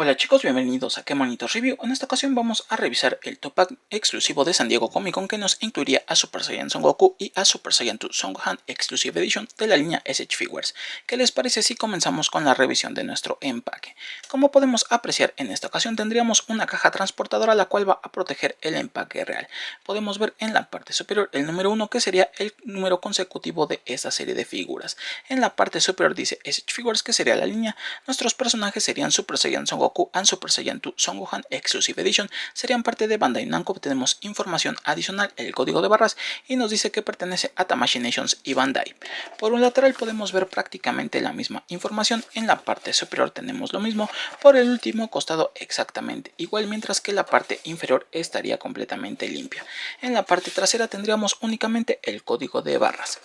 Hola chicos, bienvenidos a Qué Monitos Review. En esta ocasión vamos a revisar el top pack exclusivo de San Diego Comic Con que nos incluiría a Super Saiyan Son Goku y a Super Saiyan 2 Son Gohan Exclusive Edition de la línea SH Figures. ¿Qué les parece si comenzamos con la revisión de nuestro empaque? Como podemos apreciar, en esta ocasión tendríamos una caja transportadora la cual va a proteger el empaque real. Podemos ver en la parte superior el número 1, que sería el número consecutivo de esta serie de figuras. En la parte superior dice SH Figures, que sería la línea. Nuestros personajes serían Super Saiyan Son Goku and Super Saiyan 2 Son Gohan Exclusive Edition, serían parte de Bandai Namco. Tenemos información adicional, el código de barras, y nos dice que pertenece a Tamashii Nations y Bandai. Por un lateral podemos ver prácticamente la misma información. En la parte superior tenemos lo mismo, por el último costado exactamente igual, mientras que la parte inferior estaría completamente limpia. En la parte trasera tendríamos únicamente el código de barras.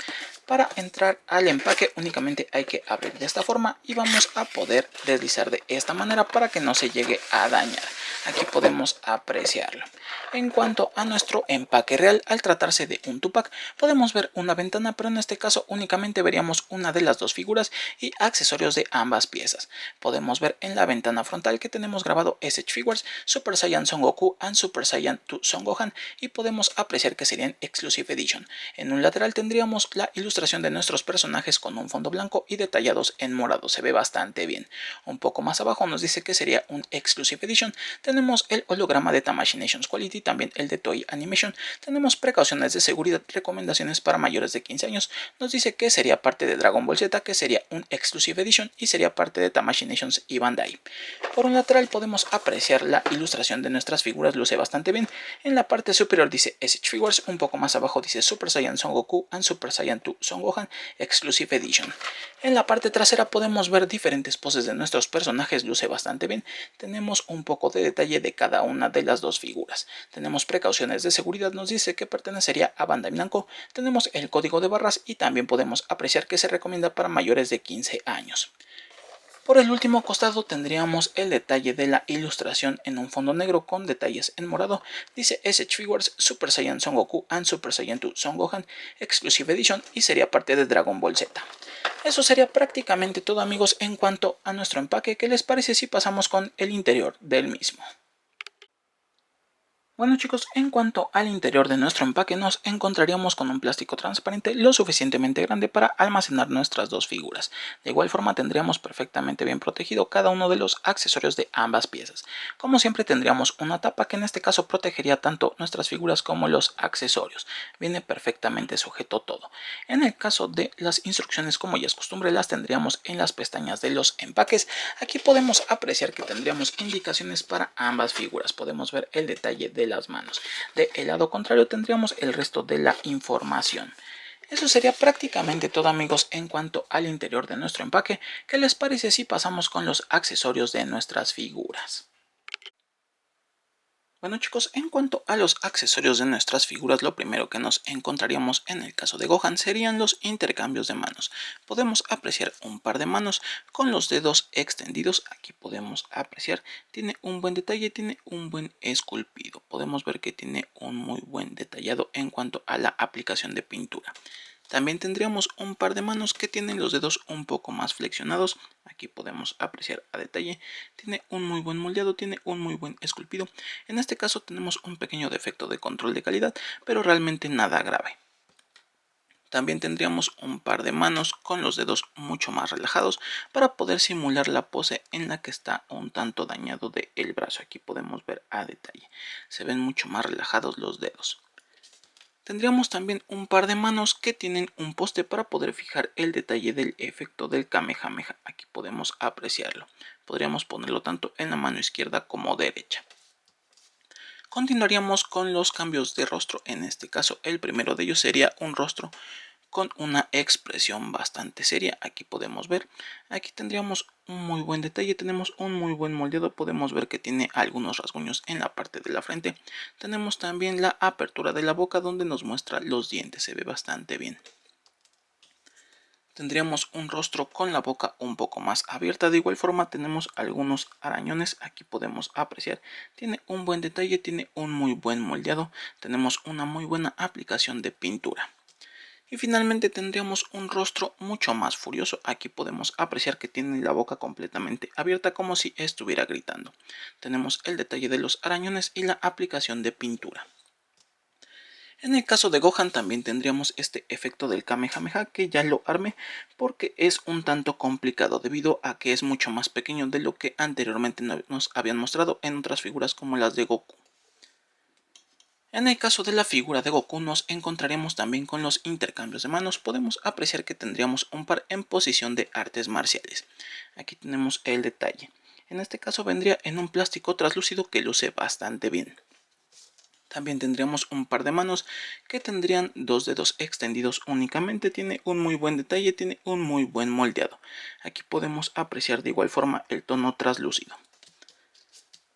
Para entrar al empaque únicamente hay que abrir de esta forma y vamos a poder deslizar de esta manera para que no se llegue a dañar. Aquí podemos apreciarlo. En cuanto a nuestro empaque real, al tratarse de un two-pack, podemos ver una ventana, pero en este caso únicamente veríamos una de las dos figuras y accesorios de ambas piezas. Podemos ver en la ventana frontal que tenemos grabado SH Figures, Super Saiyan Son Goku and Super Saiyan 2 Son Gohan, y podemos apreciar que serían Exclusive Edition. En un lateral tendríamos la ilustración de nuestros personajes con un fondo blanco y detallados en morado. Se ve bastante bien. Un poco más abajo nos dice que sería un Exclusive Edition. Tenemos el holograma de Tamashii Nations Quality, también el de Toei Animation. Tenemos precauciones de seguridad, recomendaciones para mayores de 15 años. Nos dice que sería parte de Dragon Ball Z, que sería un Exclusive Edition y sería parte de Tamashii Nations y Bandai. Por un lateral podemos apreciar la ilustración de nuestras figuras, luce bastante bien. En la parte superior dice SH Figures, un poco más abajo dice Super Saiyan Son Goku and Super Saiyan 2 Son Gohan Exclusive Edition. En la parte trasera podemos ver diferentes poses de nuestros personajes, luce bastante bien. Tenemos un poco de detalle de cada una de las dos figuras. Tenemos precauciones de seguridad, nos dice que pertenecería a Bandai Namco. Tenemos el código de barras y también podemos apreciar que se recomienda para mayores de 15 años. Por el último costado tendríamos el detalle de la ilustración en un fondo negro con detalles en morado. Dice SH Figures, Super Saiyan Son Goku and Super Saiyan 2 Son Gohan Exclusive Edition y sería parte de Dragon Ball Z. Eso sería prácticamente todo, amigos, en cuanto a nuestro empaque. ¿Qué les parece si pasamos con el interior del mismo? Bueno chicos, en cuanto al interior de nuestro empaque nos encontraríamos con un plástico transparente lo suficientemente grande para almacenar nuestras dos figuras. De igual forma tendríamos perfectamente bien protegido cada uno de los accesorios de ambas piezas. Como siempre tendríamos una tapa que en este caso protegería tanto nuestras figuras como los accesorios. Viene perfectamente sujeto todo. En el caso de las instrucciones, como ya es costumbre, las tendríamos en las pestañas de los empaques. Aquí podemos apreciar que tendríamos indicaciones para ambas figuras. Podemos ver el detalle de las manos. Del lado contrario tendríamos el resto de la información. Eso sería prácticamente todo, amigos, en cuanto al interior de nuestro empaque. ¿Qué les parece si pasamos con los accesorios de nuestras figuras? Bueno chicos, en cuanto a los accesorios de nuestras figuras, lo primero que nos encontraríamos en el caso de Gohan serían los intercambios de manos. Podemos apreciar un par de manos con los dedos extendidos. Aquí podemos apreciar, tiene un buen detalle, tiene un buen esculpido. Podemos ver que tiene un muy buen detallado en cuanto a la aplicación de pintura. También tendríamos un par de manos que tienen los dedos un poco más flexionados. Aquí podemos apreciar a detalle. Tiene un muy buen moldeado, tiene un muy buen esculpido. En este caso tenemos un pequeño defecto de control de calidad, pero realmente nada grave. También tendríamos un par de manos con los dedos mucho más relajados para poder simular la pose en la que está un tanto dañado del brazo. Aquí podemos ver a detalle. Se ven mucho más relajados los dedos. Tendríamos también un par de manos que tienen un poste para poder fijar el detalle del efecto del Kamehameha. Aquí podemos apreciarlo. Podríamos ponerlo tanto en la mano izquierda como derecha. Continuaríamos con los cambios de rostro. En este caso el primero de ellos sería un rostro con una expresión bastante seria. Aquí podemos ver, aquí tendríamos un muy buen detalle, tenemos un muy buen moldeado. Podemos ver que tiene algunos rasguños en la parte de la frente. Tenemos también la apertura de la boca donde nos muestra los dientes, se ve bastante bien. Tendríamos un rostro con la boca un poco más abierta. De igual forma tenemos algunos arañones. Aquí podemos apreciar. Tiene un buen detalle, tiene un muy buen moldeado. Tenemos una muy buena aplicación de pintura. Y finalmente tendríamos un rostro mucho más furioso. Aquí podemos apreciar que tiene la boca completamente abierta como si estuviera gritando. Tenemos el detalle de los arañones y la aplicación de pintura. En el caso de Gohan también tendríamos este efecto del Kamehameha, que ya lo armé porque es un tanto complicado debido a que es mucho más pequeño de lo que anteriormente nos habían mostrado en otras figuras como las de Goku. En el caso de la figura de Goku nos encontraremos también con los intercambios de manos. Podemos apreciar que tendríamos un par en posición de artes marciales. Aquí tenemos el detalle. En este caso vendría en un plástico translúcido que luce bastante bien. También tendríamos un par de manos que tendrían dos dedos extendidos únicamente. Tiene un muy buen detalle, tiene un muy buen moldeado. Aquí podemos apreciar de igual forma el tono translúcido.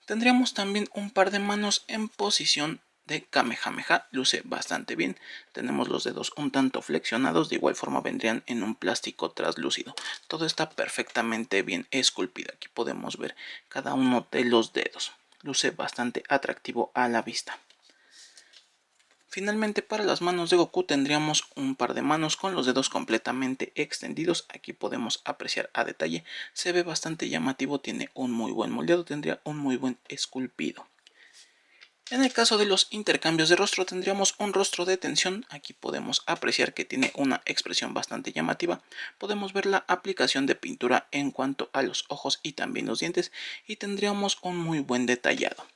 Tendríamos también un par de manos en posición de Kamehameha, luce bastante bien. Tenemos los dedos un tanto flexionados, de igual forma vendrían en un plástico translúcido. Todo está perfectamente bien esculpido. Aquí podemos ver cada uno de los dedos. Luce bastante atractivo a la vista. Finalmente, para las manos de Goku tendríamos un par de manos con los dedos completamente extendidos. Aquí podemos apreciar a detalle, se ve bastante llamativo, tiene un muy buen moldeado, tendría un muy buen esculpido. En el caso de los intercambios de rostro tendríamos un rostro de tensión. Aquí podemos apreciar que tiene una expresión bastante llamativa. Podemos ver la aplicación de pintura en cuanto a los ojos y también los dientes, y tendríamos un muy buen detallado.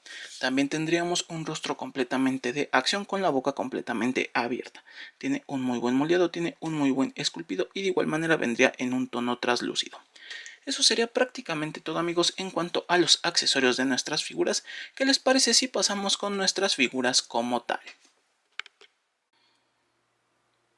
También tendríamos un rostro completamente de acción con la boca completamente abierta. Tiene un muy buen moldeado, tiene un muy buen esculpido y de igual manera vendría en un tono translúcido. Eso sería prácticamente todo, amigos, en cuanto a los accesorios de nuestras figuras. ¿Qué les parece si pasamos con nuestras figuras como tal?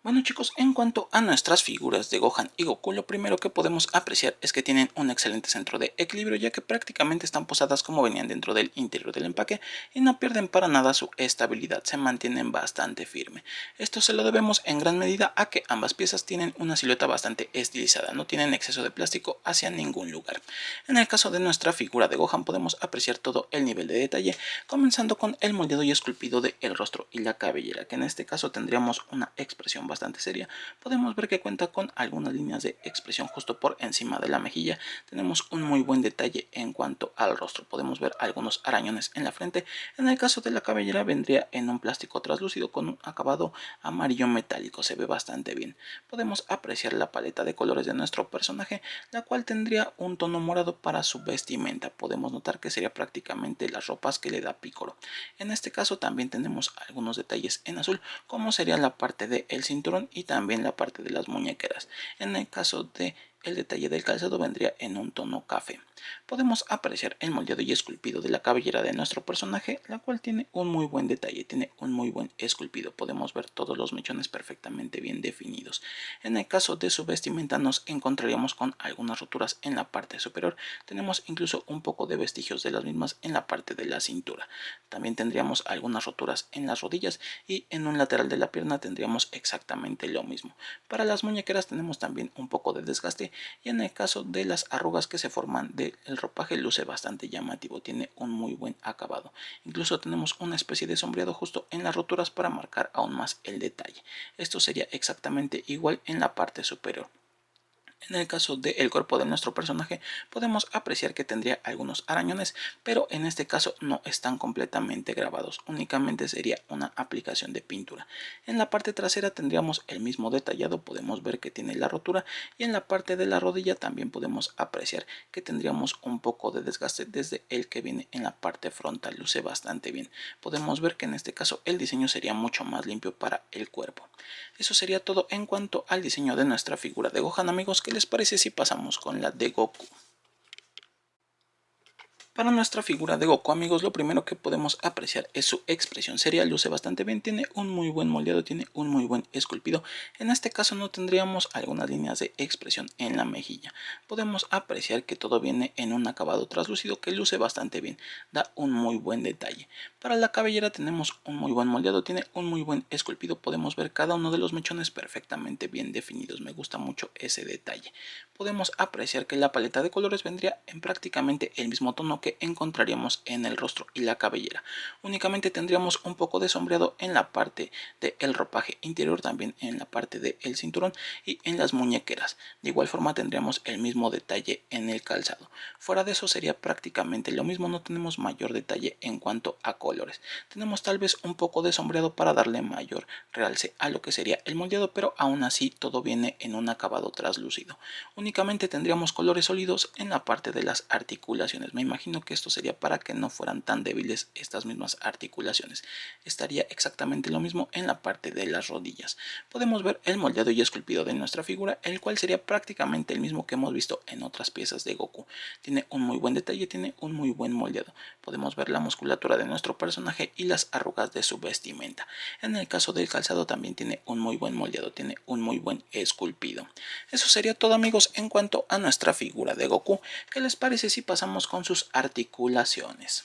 Bueno, chicos, en cuanto a nuestras figuras de Gohan y Goku, lo primero que podemos apreciar es que tienen un excelente centro de equilibrio, ya que prácticamente están posadas como venían dentro del interior del empaque y no pierden para nada su estabilidad, se mantienen bastante firme. Esto se lo debemos en gran medida a que ambas piezas tienen una silueta bastante estilizada, no tienen exceso de plástico hacia ningún lugar. En el caso de nuestra figura de Gohan podemos apreciar todo el nivel de detalle, comenzando con el moldeado y esculpido del rostro y la cabellera, que en este caso tendríamos una expresión bastante seria. Podemos ver que cuenta con algunas líneas de expresión justo por encima de la mejilla. Tenemos un muy buen detalle en cuanto al rostro. Podemos ver algunos arañones en la frente. En el caso de la cabellera vendría en un plástico translúcido con un acabado amarillo metálico. Se ve bastante bien. Podemos apreciar la paleta de colores de nuestro personaje, la cual tendría un tono morado para su vestimenta. Podemos notar que sería prácticamente las ropas que le da Piccolo. En este caso también tenemos algunos detalles en azul, como sería la parte del cinturón y también la parte de las muñequeras. En el caso de el detalle del calzado vendría en un tono café. Podemos apreciar el moldeado y esculpido de la cabellera de nuestro personaje, la cual tiene un muy buen detalle, tiene un muy buen esculpido. Podemos ver todos los mechones perfectamente bien definidos. En el caso de su vestimenta nos encontraríamos con algunas roturas en la parte superior. Tenemos incluso un poco de vestigios de las mismas en la parte de la cintura. También tendríamos algunas roturas en las rodillas y en un lateral de la pierna tendríamos exactamente lo mismo. Para las muñequeras tenemos también un poco de desgaste, y en el caso de las arrugas que se forman del ropaje luce bastante llamativo, tiene un muy buen acabado. Incluso tenemos una especie de sombreado justo en las roturas para marcar aún más el detalle. Esto sería exactamente igual en la parte superior. En el caso del cuerpo de nuestro personaje podemos apreciar que tendría algunos arañones, pero en este caso no están completamente grabados, únicamente sería una aplicación de pintura. En la parte trasera tendríamos el mismo detallado, podemos ver que tiene la rotura, y en la parte de la rodilla también podemos apreciar que tendríamos un poco de desgaste desde el que viene en la parte frontal, luce bastante bien. Podemos ver que en este caso el diseño sería mucho más limpio para el cuerpo. Eso sería todo en cuanto al diseño de nuestra figura de Gohan, amigos. ¿Qué les parece si pasamos con la de Goku? Para nuestra figura de Goku, amigos, lo primero que podemos apreciar es su expresión seria, luce bastante bien, tiene un muy buen moldeado, tiene un muy buen esculpido. En este caso no tendríamos algunas líneas de expresión en la mejilla. Podemos apreciar que todo viene en un acabado translúcido que luce bastante bien, da un muy buen detalle. Para la cabellera tenemos un muy buen moldeado, tiene un muy buen esculpido, podemos ver cada uno de los mechones perfectamente bien definidos, me gusta mucho ese detalle. Podemos apreciar que la paleta de colores vendría en prácticamente el mismo tono que encontraríamos en el rostro y la cabellera. Únicamente tendríamos un poco de sombreado en la parte del ropaje interior, también en la parte del cinturón y en las muñequeras. De igual forma tendríamos el mismo detalle en el calzado. Fuera de eso sería prácticamente lo mismo, no tenemos mayor detalle en cuanto a colores. Tenemos tal vez un poco de sombreado para darle mayor realce a lo que sería el moldeado, pero aún así todo viene en un acabado translúcido. Únicamente tendríamos colores sólidos en la parte de las articulaciones. Me imagino que esto sería para que no fueran tan débiles estas mismas articulaciones. Estaría exactamente lo mismo en la parte de las rodillas. Podemos ver el moldeado y esculpido de nuestra figura, el cual sería prácticamente el mismo que hemos visto en otras piezas de Goku. Tiene un muy buen detalle, tiene un muy buen moldeado. Podemos ver la musculatura de nuestro personaje y las arrugas de su vestimenta. En el caso del calzado también tiene un muy buen moldeado, tiene un muy buen esculpido. Eso sería todo, amigos, en cuanto a nuestra figura de Goku. ¿Qué les parece si pasamos con sus articulaciones?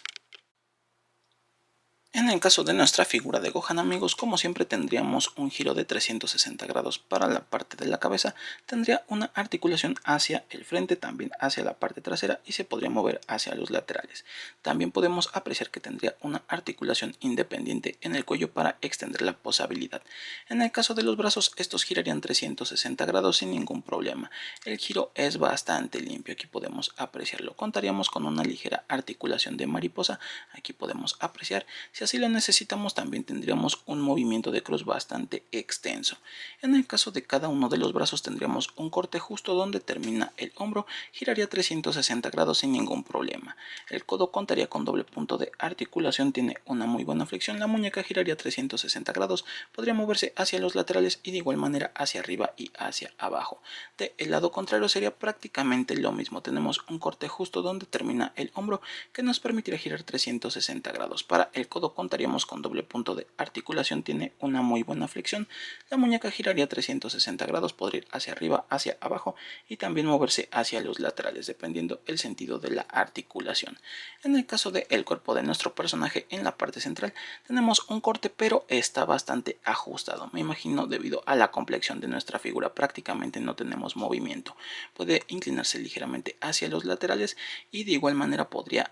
En el caso de nuestra figura de Gohan, amigos, como siempre tendríamos un giro de 360 grados para la parte de la cabeza, tendría una articulación hacia el frente, también hacia la parte trasera y se podría mover hacia los laterales. También podemos apreciar que tendría una articulación independiente en el cuello para extender la posabilidad. En el caso de los brazos, estos girarían 360 grados sin ningún problema. El giro es bastante limpio, aquí podemos apreciarlo. Contaríamos con una ligera articulación de mariposa, aquí podemos apreciar. Si así lo necesitamos, también tendríamos un movimiento de cruz bastante extenso. En el caso de cada uno de los brazos tendríamos un corte justo donde termina el hombro, giraría 360 grados sin ningún problema. El codo contaría con doble punto de articulación, tiene una muy buena flexión, la muñeca giraría 360 grados, podría moverse hacia los laterales y de igual manera hacia arriba y hacia abajo. Del lado contrario sería prácticamente lo mismo, tenemos un corte justo donde termina el hombro que nos permitirá girar 360 grados. Para el codo contaríamos con doble punto de articulación, tiene una muy buena flexión, la muñeca giraría 360 grados, podría ir hacia arriba, hacia abajo y también moverse hacia los laterales dependiendo el sentido de la articulación. En el caso del cuerpo de nuestro personaje, en la parte central tenemos un corte, pero está bastante ajustado. Me imagino debido a la complexión de nuestra figura prácticamente no tenemos movimiento, puede inclinarse ligeramente hacia los laterales y de igual manera podría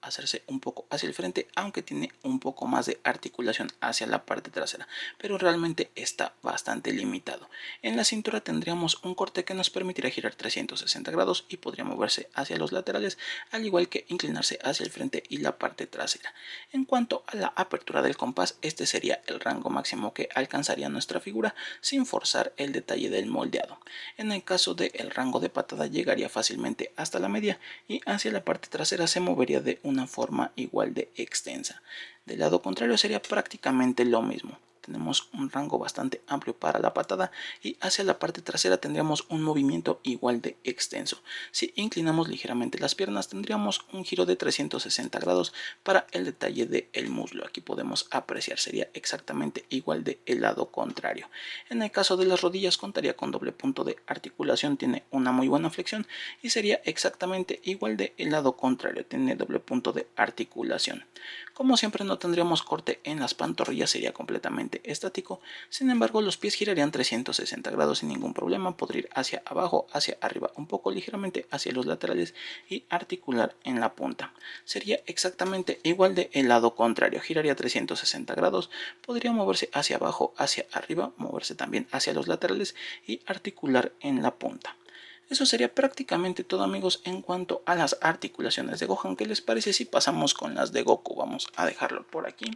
hacerse un poco hacia el frente, aunque tiene un poco más de articulación hacia la parte trasera, pero realmente está bastante limitado. En la cintura tendríamos un corte que nos permitirá girar 360 grados y podría moverse hacia los laterales, al igual que inclinarse hacia el frente y la parte trasera. En cuanto a la apertura del compás, este sería el rango máximo que alcanzaría nuestra figura sin forzar el detalle del moldeado. En el caso del rango de patada llegaría fácilmente hasta la media y hacia la parte trasera se movería de una forma igual de extensa. Del lado contrario sería prácticamente lo mismo. Tenemos un rango bastante amplio para la patada y hacia la parte trasera tendríamos un movimiento igual de extenso. Si inclinamos ligeramente las piernas tendríamos un giro de 360 grados para el detalle del muslo. Aquí podemos apreciar, sería exactamente igual del lado contrario. En el caso de las rodillas contaría con doble punto de articulación, tiene una muy buena flexión y sería exactamente igual del lado contrario, tiene doble punto de articulación. Como siempre no tendríamos corte en las pantorrillas, sería completamente estático, sin embargo los pies girarían 360 grados sin ningún problema, podría ir hacia abajo, hacia arriba, un poco ligeramente hacia los laterales y articular en la punta. Sería exactamente igual del lado contrario, giraría 360 grados, podría moverse hacia abajo, hacia arriba, moverse también hacia los laterales y articular en la punta. Eso sería prácticamente todo, amigos, en cuanto a las articulaciones de Gohan. ¿Qué les parece si pasamos con las de Goku? Vamos a dejarlo por aquí.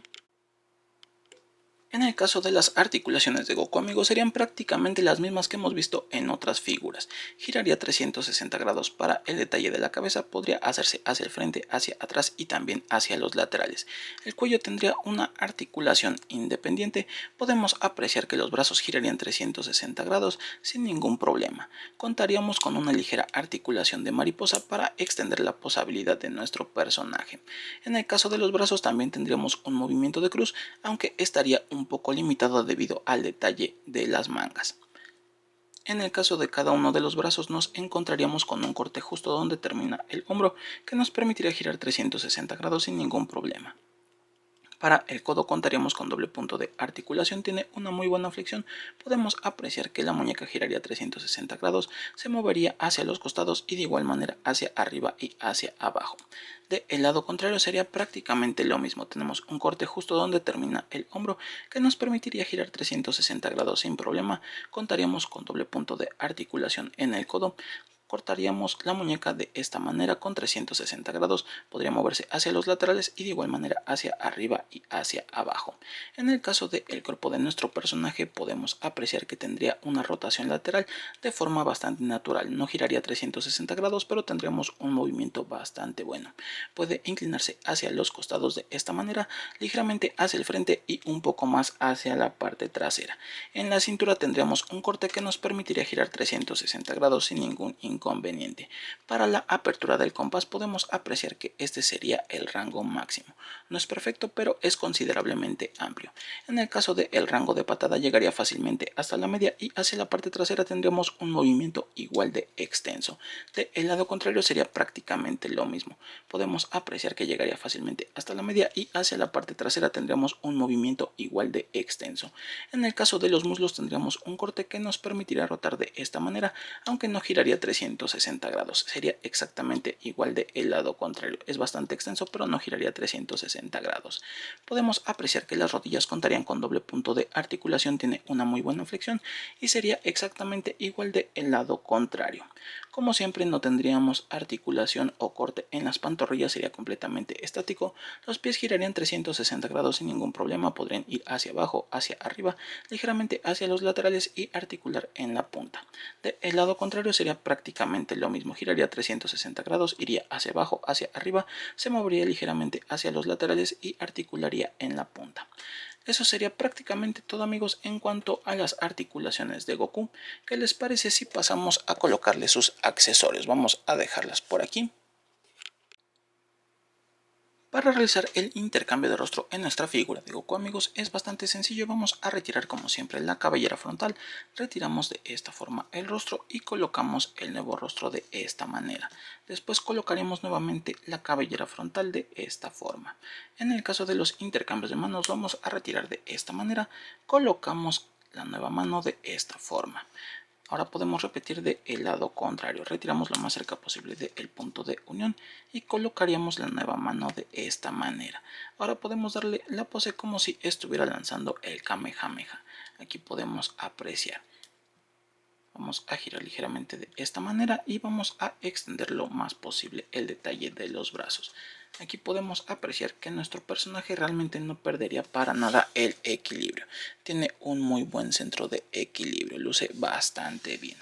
En el caso de las articulaciones de Goku, amigos, serían prácticamente las mismas que hemos visto en otras figuras. Giraría 360 grados para el detalle de la cabeza, podría hacerse hacia el frente, hacia atrás y también hacia los laterales. El cuello tendría una articulación independiente, podemos apreciar que los brazos girarían 360 grados sin ningún problema. Contaríamos con una ligera articulación de mariposa para extender la posabilidad de nuestro personaje. En el caso de los brazos también tendríamos un movimiento de cruz, aunque estaría un poco limitado debido al detalle de las mangas. En el caso de cada uno de los brazos nos encontraríamos con un corte justo donde termina el hombro que nos permitiría girar 360 grados sin ningún problema. Para el codo contaríamos con doble punto de articulación, tiene una muy buena flexión. Podemos apreciar que la muñeca giraría 360 grados, se movería hacia los costados y de igual manera hacia arriba y hacia abajo. Del lado contrario sería prácticamente lo mismo. Tenemos un corte justo donde termina el hombro que nos permitiría girar 360 grados sin problema. Contaríamos con doble punto de articulación en el codo. Cortaríamos la muñeca de esta manera con 360 grados, podría moverse hacia los laterales y de igual manera hacia arriba y hacia abajo. En el caso del cuerpo de nuestro personaje podemos apreciar que tendría una rotación lateral de forma bastante natural, no giraría 360 grados pero tendríamos un movimiento bastante bueno. Puede inclinarse hacia los costados de esta manera, ligeramente hacia el frente y un poco más hacia la parte trasera. En la cintura tendríamos un corte que nos permitiría girar 360 grados sin ningún inconveniente. Para la apertura del compás podemos apreciar que este sería el rango máximo. No es perfecto, pero es considerablemente amplio. En el caso del rango de patada llegaría fácilmente hasta la media y hacia la parte trasera tendríamos un movimiento igual de extenso. Del lado contrario sería prácticamente lo mismo. Podemos apreciar que llegaría fácilmente hasta la media y hacia la parte trasera tendríamos un movimiento igual de extenso. En el caso de los muslos tendríamos un corte que nos permitirá rotar de esta manera, aunque no giraría 360 grados, sería exactamente igual de el lado contrario. Es bastante extenso pero no giraría 360 grados. Podemos apreciar que las rodillas contarían con doble punto de articulación, tiene una muy buena flexión y sería exactamente igual de el lado contrario. Como siempre no tendríamos articulación o corte en las pantorrillas, sería completamente estático. Los pies girarían 360 grados sin ningún problema, podrían ir hacia abajo, hacia arriba, ligeramente hacia los laterales y articular en la punta. Del lado contrario sería prácticamente lo mismo, giraría 360 grados, iría hacia abajo, hacia arriba, se movería ligeramente hacia los laterales y articularía en la punta. Eso sería prácticamente todo, amigos, en cuanto a las articulaciones de Goku. ¿Qué les parece si pasamos a colocarle sus accesorios? Vamos a dejarlas por aquí. Para realizar el intercambio de rostro en nuestra figura de Goku, amigos, es bastante sencillo. Vamos a retirar como siempre la cabellera frontal, retiramos de esta forma el rostro y colocamos el nuevo rostro de esta manera. Después colocaremos nuevamente la cabellera frontal de esta forma. En el caso de los intercambios de manos vamos a retirar de esta manera, colocamos la nueva mano de esta forma. Ahora podemos repetir del lado contrario, retiramos lo más cerca posible del punto de unión y colocaríamos la nueva mano de esta manera. Ahora podemos darle la pose como si estuviera lanzando el Kamehameha. Aquí podemos apreciar. Vamos a girar ligeramente de esta manera y vamos a extender lo más posible el detalle de los brazos. Aquí podemos apreciar que nuestro personaje realmente no perdería para nada el equilibrio. Tiene un muy buen centro de equilibrio, luce bastante bien.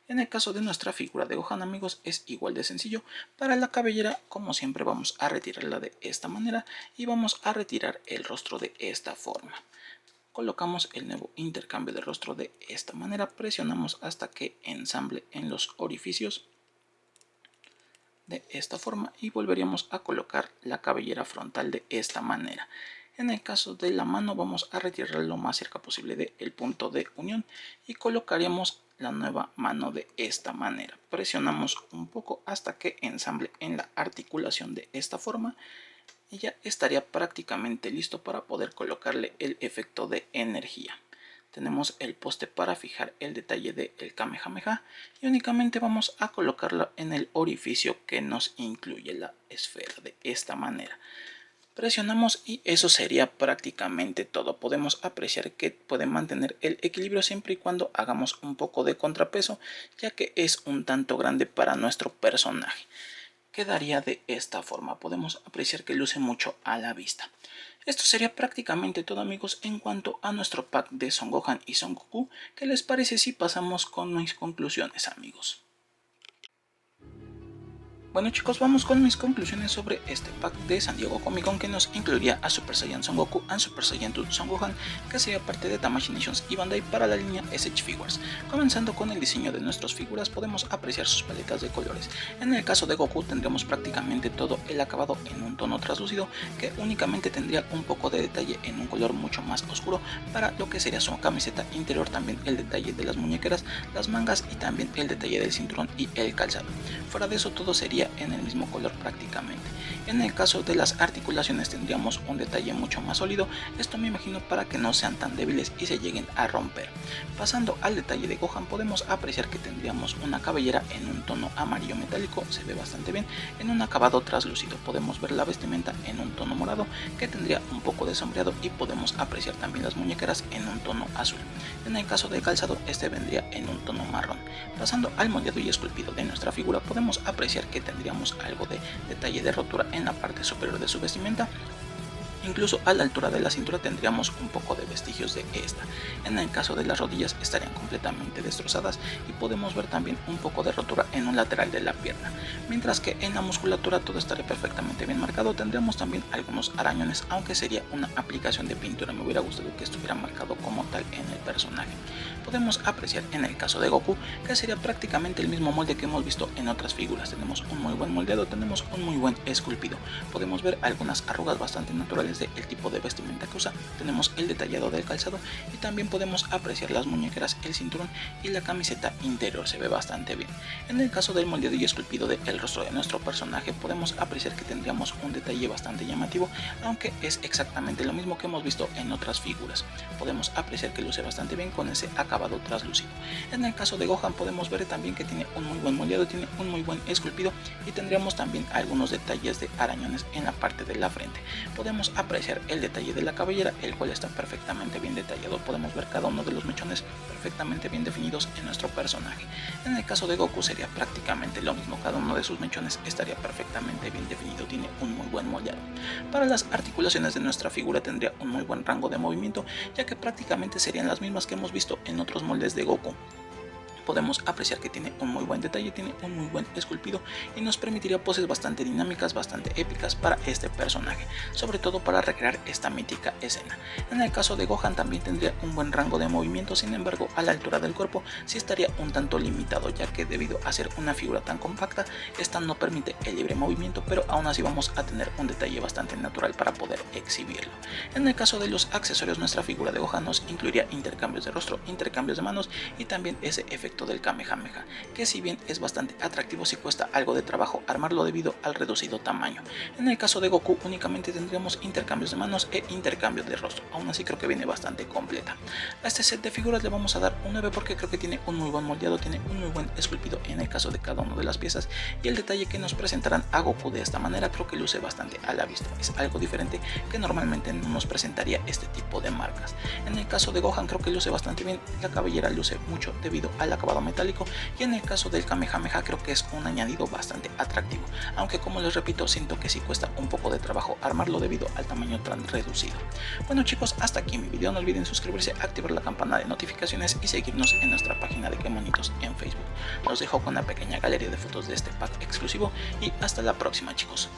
En el caso de nuestra figura de Gohan, amigos, es igual de sencillo. Para la cabellera, como siempre, vamos a retirarla de esta manera y vamos a retirar el rostro de esta forma. Colocamos el nuevo intercambio de rostro de esta manera, presionamos hasta que ensamble en los orificios de esta forma y volveríamos a colocar la cabellera frontal de esta manera. En el caso de la mano vamos a retirar lo más cerca posible del punto de unión y colocaríamos la nueva mano de esta manera. Presionamos un poco hasta que ensamble en la articulación de esta forma y ya estaría prácticamente listo para poder colocarle el efecto de energía. Tenemos el poste para fijar el detalle del Kamehameha y únicamente vamos a colocarlo en el orificio que nos incluye la esfera de esta manera. Presionamos y eso sería prácticamente todo. Podemos apreciar que puede mantener el equilibrio siempre y cuando hagamos un poco de contrapeso, ya que es un tanto grande para nuestro personaje. Quedaría de esta forma, podemos apreciar que luce mucho a la vista. Esto sería prácticamente todo, amigos, en cuanto a nuestro pack de Son Gohan y Son Goku. ¿Qué les parece si pasamos con mis conclusiones, amigos? Bueno, chicos, vamos con mis conclusiones sobre este pack de San Diego Comic Con que nos incluiría a Super Saiyan Son Goku y Super Saiyan 2 Son Gohan, que sería parte de Tamashii Nations y Bandai para la línea SH Figures. Comenzando con el diseño de nuestras figuras, podemos apreciar sus paletas de colores. En el caso de Goku tendremos prácticamente todo el acabado en un tono translúcido, que únicamente tendría un poco de detalle en un color mucho más oscuro para lo que sería su camiseta interior, también el detalle de las muñequeras, las mangas y también el detalle del cinturón y el calzado. Fuera de eso todo sería vendría en el mismo color prácticamente. En el caso de las articulaciones tendríamos un detalle mucho más sólido, esto me imagino para que no sean tan débiles y se lleguen a romper. Pasando al detalle de Gohan, podemos apreciar que tendríamos una cabellera en un tono amarillo metálico, se ve bastante bien, en un acabado translúcido. Podemos ver la vestimenta en un tono morado que tendría un poco de sombreado y podemos apreciar también las muñequeras en un tono azul. En el caso del calzado, este vendría en un tono marrón. Pasando al moldeado y esculpido de nuestra figura, podemos apreciar que tendríamos algo de detalle de rotura en la parte superior de su vestimenta. Incluso a la altura de la cintura tendríamos un poco de vestigios de esta. En el caso de las rodillas estarían completamente destrozadas y podemos ver también un poco de rotura en un lateral de la pierna. Mientras que en la musculatura todo estaría perfectamente bien marcado, tendríamos también algunos arañones, aunque sería una aplicación de pintura. Me hubiera gustado que estuviera marcado como tal en el personaje. Podemos apreciar en el caso de Goku que sería prácticamente el mismo molde que hemos visto en otras figuras. Tenemos un muy buen moldeado, tenemos un muy buen esculpido. Podemos ver algunas arrugas bastante naturales del tipo de vestimenta que usa, tenemos el detallado del calzado y también podemos apreciar las muñequeras, el cinturón y la camiseta interior, se ve bastante bien. En el caso del moldeado y esculpido del rostro de nuestro personaje, podemos apreciar que tendríamos un detalle bastante llamativo, aunque es exactamente lo mismo que hemos visto en otras figuras. Podemos apreciar que luce bastante bien con ese acabado translúcido. En el caso de Gohan podemos ver también que tiene un muy buen moldeado, tiene un muy buen esculpido y tendríamos también algunos detalles de arañones en la parte de la frente. Podemos apreciar el detalle de la cabellera, el cual está perfectamente bien detallado. Podemos ver cada uno de los mechones perfectamente bien definidos en nuestro personaje. En el caso de Goku sería prácticamente lo mismo, cada uno de sus mechones estaría perfectamente bien definido, tiene un muy buen moldeado. Para las articulaciones de nuestra figura tendría un muy buen rango de movimiento, ya que prácticamente serían las mismas que hemos visto en otros moldes de Goku. Podemos apreciar que tiene un muy buen detalle, tiene un muy buen esculpido y nos permitiría poses bastante dinámicas, bastante épicas para este personaje, sobre todo para recrear esta mítica escena. En el caso de Gohan también tendría un buen rango de movimiento, sin embargo a la altura del cuerpo sí estaría un tanto limitado, ya que debido a ser una figura tan compacta, esta no permite el libre movimiento, pero aún así vamos a tener un detalle bastante natural para poder exhibirlo. En el caso de los accesorios, nuestra figura de Gohan nos incluiría intercambios de rostro, intercambios de manos y también ese efecto del Kamehameha, que si bien es bastante atractivo, sí cuesta algo de trabajo armarlo debido al reducido tamaño. En el caso de Goku únicamente tendríamos intercambios de manos e intercambios de rostro, aún así creo que viene bastante completa. A este set de figuras le vamos a dar un 9 porque creo que tiene un muy buen moldeado, tiene un muy buen esculpido en el caso de cada una de las piezas y el detalle que nos presentarán a Goku de esta manera creo que luce bastante a la vista, es algo diferente que normalmente no nos presentaría este tipo de marcas. En el caso de Gohan creo que luce bastante bien, la cabellera luce mucho debido a la acabado metálico y en el caso del Kamehameha creo que es un añadido bastante atractivo, aunque como les repito siento que sí cuesta un poco de trabajo armarlo debido al tamaño tan reducido. Bueno chicos, hasta aquí mi video, no olviden suscribirse, activar la campana de notificaciones y seguirnos en nuestra página de Qué Monitos en Facebook. Los dejo con una pequeña galería de fotos de este pack exclusivo y hasta la próxima chicos.